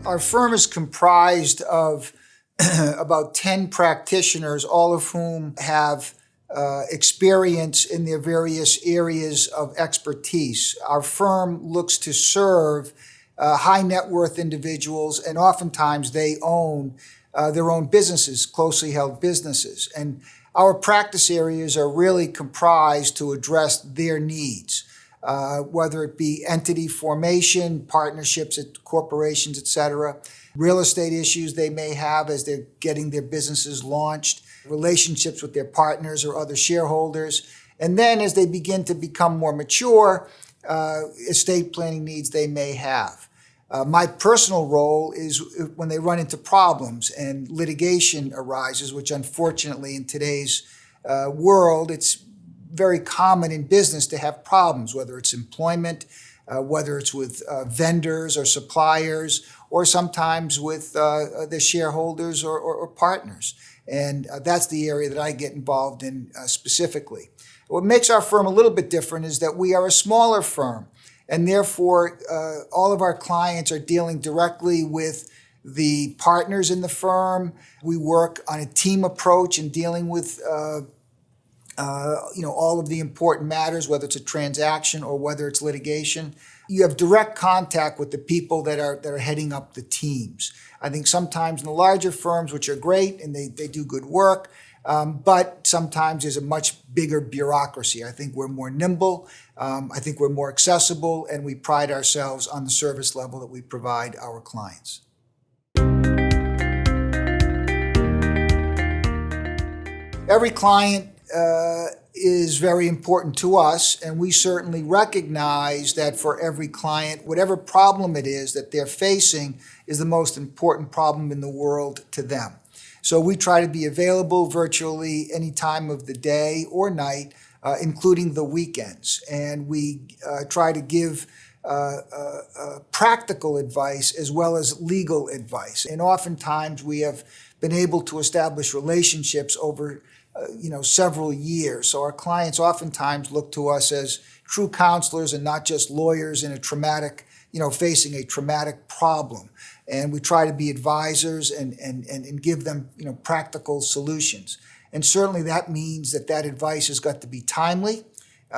Our firm is comprised of about 10 practitioners, all of whom have experience in their various areas of expertise. Our firm looks to serve high net worth individuals, and oftentimes they own their own businesses, closely held businesses. And our practice areas are really comprised to address their needs, whether it be entity formation, partnerships at corporations, et cetera, real estate issues they may have as they're getting their businesses launched, relationships with their partners or other shareholders. And then as they begin to become more mature, estate planning needs they may have. My personal role is when they run into problems and litigation arises, which unfortunately in today's world, it's very common in business to have problems, whether it's employment, whether it's with vendors or suppliers, or sometimes with the shareholders or partners. And that's the area that I get involved in specifically. What makes our firm a little bit different is that we are a smaller firm, and therefore all of our clients are dealing directly with the partners in the firm. We work on a team approach in dealing with all of the important matters, whether it's a transaction or whether it's litigation. You have direct contact with the people that are heading up the teams. I think sometimes in the larger firms, which are great and they do good work, but sometimes there's a much bigger bureaucracy. I think we're more nimble, I think we're more accessible, and we pride ourselves on the service level that we provide our clients. Every client is very important to us, and we certainly recognize that for every client, whatever problem it is that they're facing is the most important problem in the world to them. So we try to be available virtually any time of the day or night, including the weekends. And we try to give practical advice as well as legal advice. And oftentimes we have been able to establish relationships over several years. So our clients oftentimes look to us as true counselors and not just lawyers in a traumatic, facing a traumatic problem. And we try to be advisors and give them, practical solutions. And certainly that means that advice has got to be timely.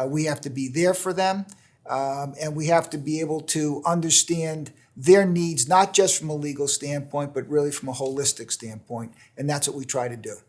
We have to be there for them. And we have to be able to understand their needs, not just from a legal standpoint, but really from a holistic standpoint. And that's what we try to do.